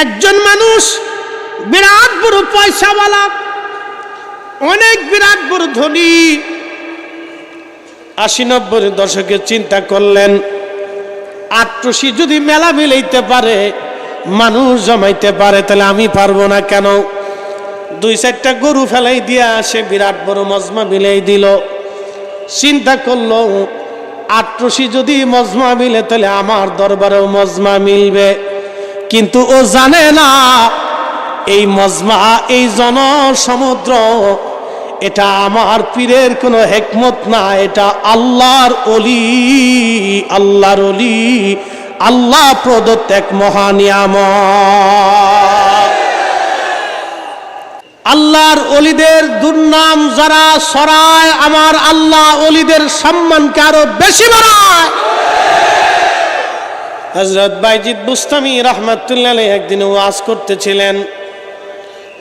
একজন মানুষ বিরাট বড় পয়সাওয়ালা, অনেক বিরাট বড় ধনী, 80-90 দশকে চিন্তা করলেন আট্রসি যদি মেলা মিলাইতে পারে, মানুষ জমাইতে পারে, তাহলে আমি পারবো না কেন? 2-4টা গরু ফেলাই দিয়া সে বিরাট বড় মজমা মিলাই দিল। চিন্তা করলো আট্রসি যদি মজমা মিলে তাহলে আমার দরবারেও মজমা মিলবে। কিন্তু ও জানে না এই মজমা, এই জনসমুদ্র, এটা আমার পীরের কোনো হিকমত না, এটা আল্লাহর ওলি, আল্লাহর ওলি, আল্লাহ প্রদত্ত এক মহা নিয়ামত। আল্লাহর ওলিদের দুর্নাম যারা ছড়ায়, আমার আল্লাহ ওলিদের সম্মানকে আরো বেশি বাড়ায়। হযরত বাইজিদ বুস্তামি রাহমাতুল্লাহ আলাইহি একদিন ওয়াজ করতেছিলেন।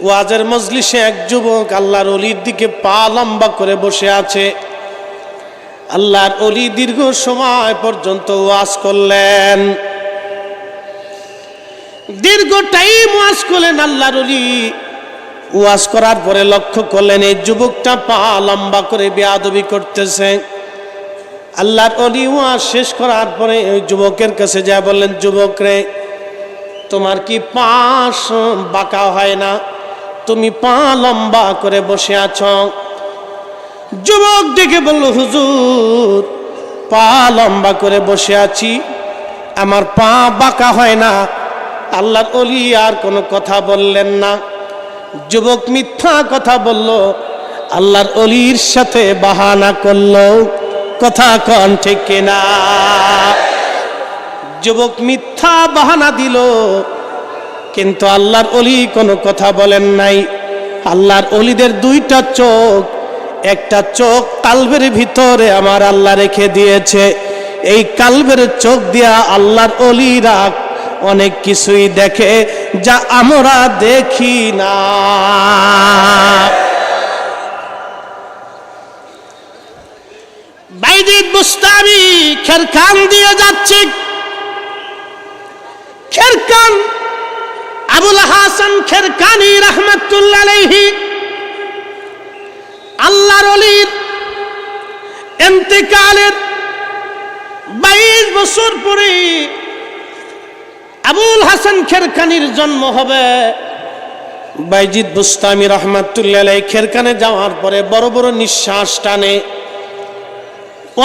ওয়াজের মজলিসে এক যুবক আল্লাহর ওলির দিকে পা লম্বা করে বসে আছে। আল্লাহর ওলি দীর্ঘ সময় পর্যন্ত ওয়াজ করলেন, দীর্ঘ টাইম ওয়াজ করলেন। আল্লাহর ওলি ওয়াজ করার পরে লক্ষ্য করলেন এই যুবকটা পা লম্বা করে বেয়াদবি করতেছে। আল্লাহর ওলি ওয়াজ শেষ করার পরে ওই যুবকের কাছে যা বললেন, যুবক রে, তোমার কি পা বাঁকা হয় না? তুমি পা লম্বা করে বসে আছো। যুবক ডেকে বলল, হুজুর, পা লম্বা করে বসে আছি, আমার পা বাঁকা হয় না। আল্লাহর ওলি আর কোনো কথা বললেন না। যুবক মিথ্যা কথা বলল, আল্লাহর ওলির সাথে বাহানা করলো। কথা কন ঠিক কিনা? যুবক মিথ্যা বাহানা দিল, কিন্তু আল্লাহর ওলি কোনো কথা বলেন নাই। আল্লাহর ওলিদের 2টা চোখ, একটা চোখ কালবের ভিতরে আমার আল্লাহ রেখে দিয়েছে। এই কালবের চোখ দিয়া আল্লাহর ওলিরা অনেক কিছুই দেখে যা আমরা দেখি না। বাইজিদ বুস্তামি খেরকান দিয়ে যাচ্ছে। খেরকান আবুল হাসান খেরকানি রাহমাতুল্লাহ আলাইহি আল্লাহর ওলির ইন্তেকালের 22 বছর পরে আবুল হাসান খেরকানির জন্ম হবে। বাইজিদ বুস্তামি রাহমাতুল্লাহ আলাইহি খেরকানে যাওয়ার পরে বড় বড় নিঃশ্বাস টানে,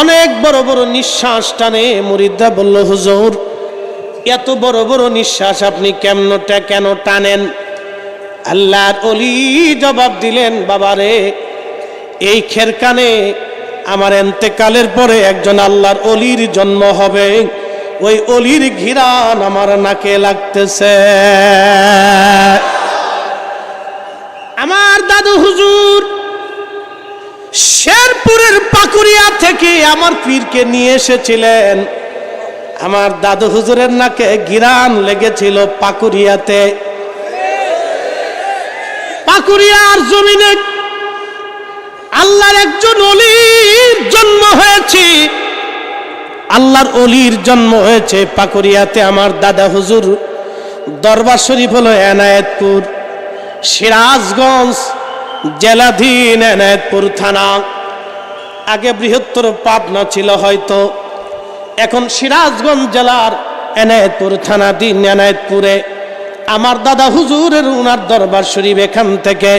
অনেক বড় বড় নিঃশ্বাস টানে। মুরিদরা বলল, হুজুর, এত বড় বড় নিঃশ্বাস আপনি কেন টানেন? আল্লাহর ওলি জবাব দিলেন, বাবারে, এই খেরকানে আমার ইন্তেকালের পরে একজন আল্লাহর ওলির জন্ম হবে। ওই ওলির ঘিরান আমার নাকে লাগতেছে। আমার দাদু হুজুর শেরপুরের পাকুড়িয়া থেকে আমার পীরকে নিয়ে এসেছিলেন। আমার দাদু হুজুরের নাকে ঘিরান লেগেছিল পাকুড়িয়াতে। পাকুড়িয়ার জমিনে আল্লাহর একজন ওলির জন্ম হয়েছে। আল্লাহর ওলির জন্ম হয়েছে পাকুড়িয়াতে। আমার দাদা হুজুর দরবার শরীফ হলো এনায়েতপুর, সিরাজগঞ্জ জেলাধীন এনায়েতপুর থানা। আগে বৃহত্তর পাবনা ছিল হয়তো, এখন সিরাজগঞ্জ জেলার এনায়েতপুর থানাধীন এনায়েতপুরে আমার দাদা হুজুরের উনার দরবার শরীফ। এখান থেকে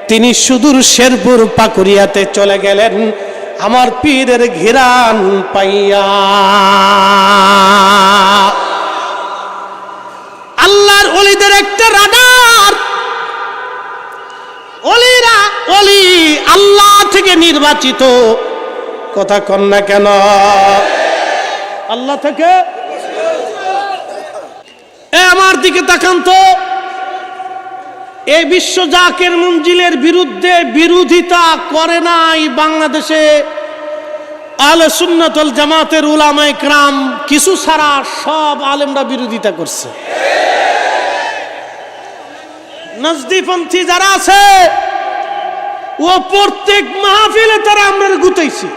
তিনি সুদূর শেরপুর পাকুড়িয়াতে চলে গেলেন আমার পীরের ঘিরান পাইয়া। আল্লাহর ওলিদের একটা রাডার, ওলিরা ওলি আল্লাহ থেকে নির্বাচিত। কথা কন না কেন? আল্লাহ থেকে। আমার দিকে তাকান তো। এই বিশ্ব জাকের মঞ্জিলের বিরুদ্ধে বিরোধিতা করে নাই বাংলাদেশে আহলে সুন্নাত ওয়াল জামাতের উলামায়ে কেরাম, কিছু ছাড়া সব আলেমরা বিরোধিতা করছে। নজদিপন্থী যারা আছে ও প্রত্যেক মাহফিলে তারা আমরা গুতাইছি।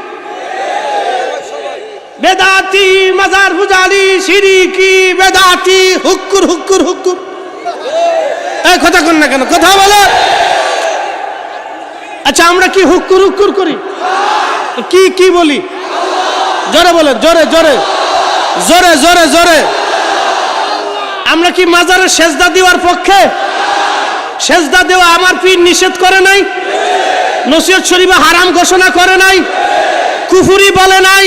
বেদাতি, মাজার পুজারি, শিরিকি, বেদাতি, হুক্কুর হুক্কুর হুক্কুর। এই কথা কন না কেন, কথা বলে। আচ্ছা আমরা কি হুক্কুর হুক্কুর করি, কি কি বলি? জোরে বলেন, জোরে জোরে জোরে জোরে জোরে। আমরা কি মাজারে সেজদা দেওয়ার পক্ষে? সেজদা দেওয়া আমার পীর নিষেধ করে নাই? নসিহত শরীফে হারাম ঘোষণা করে নাই? কুফরি বলে নাই?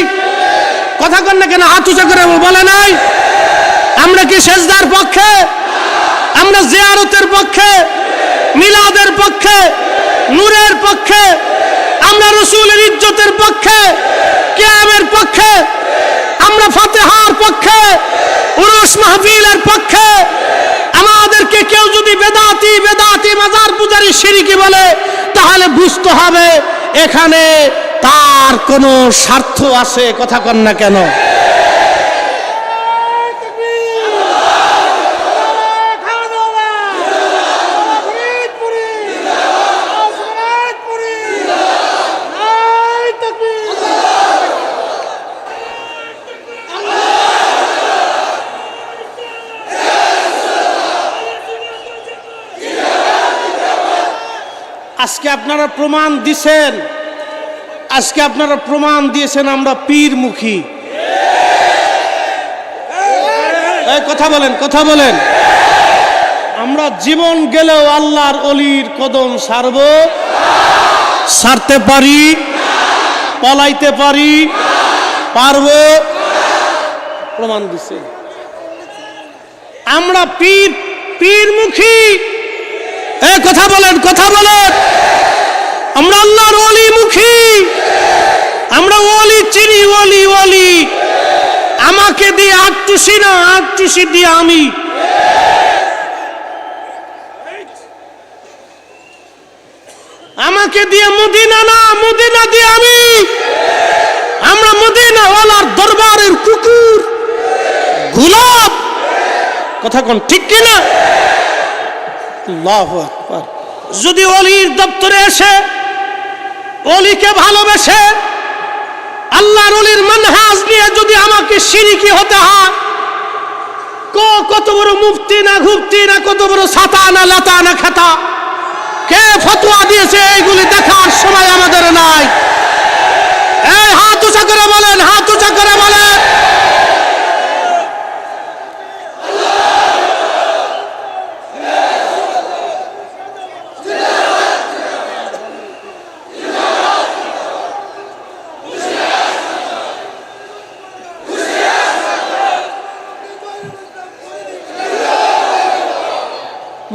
কথা কন না কেন, হাত উঁচা করে বলে নাই? আমরা কি সেজদার পক্ষে? আমরা জিয়ারতের পক্ষে, মিলাদের পক্ষে, নূরের পক্ষে, আমরা রাসূলের ইজ্জতের পক্ষে, কিয়ামের পক্ষে, আমরা ফাতিহার পক্ষে, উরুস মাহফিলের পক্ষে। আমাদেরকে কেউ যদি বেদাতি বেদাতি মাজার পূজারী শিরকি বলে, তাহলে বুঝতে হবে এখানে তার কোনো স্বার্থ আছে। কথা কন না কেন? আজকে আপনারা প্রমাণ দিয়েছেন, আজকে আপনারা প্রমাণ দিয়েছেন আমরা পীরমুখী। এই কথা বলেন, কথা বলেন। আমরা জীবন গেলেও আল্লাহর অলির কদম ছাড়ব, ছাড়তে পারি, পলাইতে পারি, পারবো। প্রমাণ দিছে আমরা পীরমুখী। এই কথা বলেন, কথা বলেন। আমরা আল্লাহর ওলি মুখী, আমরা ওলি চিনি, ওলি ওলি। আমাকে দিয়ে আটটুসি না, আটটুসি দিয়ে আমি। আমাকে দিয়ে মদিনা না, মদিনা দিয়ে আমি। আমরা মদিনা ওয়ালার দরবারের কুকুর, গোলাপ। কথা কোন ঠিক কিনা? আল্লাহু আকবার। যদি ওলির দপ্তরে এসে ওলিকে ভালোবেসে আল্লাহর ওলির মানহাজ নিয়ে যদি আমাকে শিরকি হতে হয়, কত বড় মুফতি না ঘুফতি না, কত বড় ছাতা না লতা না খাতা, কে ফতোয়া দিয়েছে এইগুলি দেখার সময় আমাদের নাই। এই হাত উঁচা করে বলেন, হাত উঁচা করে বলেন।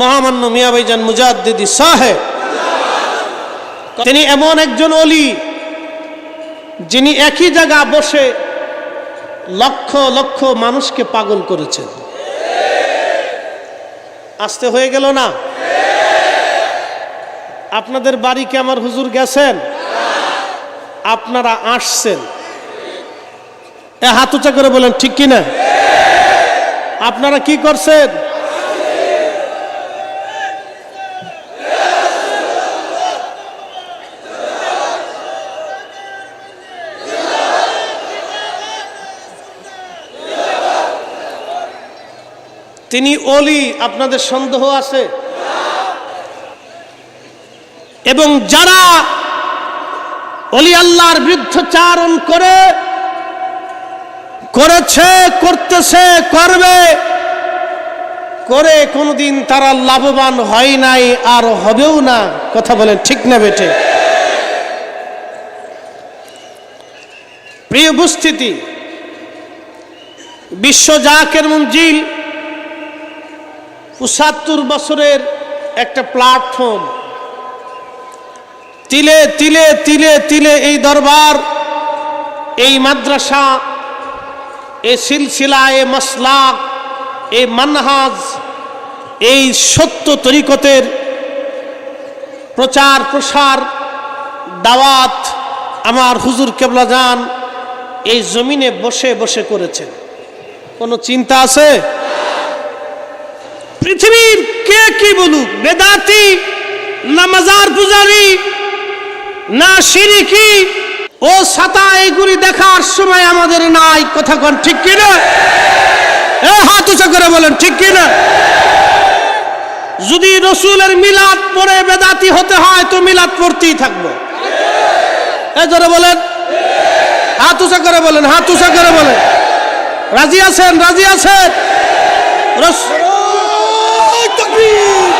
মহামান্য মিয়া ভাইজান মুজাদ্দিদি সাহেব, তিনি এমন একজন ওলি যিনি একই জায়গা বসে লক্ষ লক্ষ মানুষকে পাগল করেছেন। আসতে হয়ে গেল না? আপনাদের বাড়ি কি আমার হুজুর গেছেন? আপনারা আসছেন। হাত উঁচা করে বলেন ঠিক কিনা? আপনারা কি করছেন? তিনি ওলি, আপনাদের সন্দেহ আছে? এবং যারা ওলি আল্লাহর বিরুদ্ধাচারণ করেছে, করতেছে, করবে, করে কোনোদিন তারা লাভবান হয় নাই, আর হবেও না। কথা বলেন ঠিক না বেটে? প্রিয় উপস্থিতি, বিশ্ব জাকের মঞ্জিল ৭৫ বছরের একটা প্ল্যাটফর্ম। তিলে তিলে তিলে তিলে এই দরবার, এই মাদ্রাসা, এই সিলসিলা, এই মাসলাক, এই মানহাজ, এই সত্য তরিকতের প্রচার প্রসার, দাওয়াত আমার হুজুর কেবলা জান এই জমিনে বসে বসে করেছেন। কোনো চিন্তা আছে? পৃথিবীর কে কি বলুক, বেদাতি না মাজার পূজারী না শিরকি, ও ছাতা এইগুলি দেখার সময় আমাদের নাই। কথা কোন ঠিক কিনা? হাত উঁচা করে বলেন ঠিক কিনা? যদি রসুলের মিলাদ পড়ে বেদাতি হতে হয় তো মিলাদ পড়তেই থাকবো। এই জোরে বলেন, হাত উঁচা করে বলেন, হাত উঁচা করে বলেন। রাজি আছেন? রাজি আছেন? তাকবীর।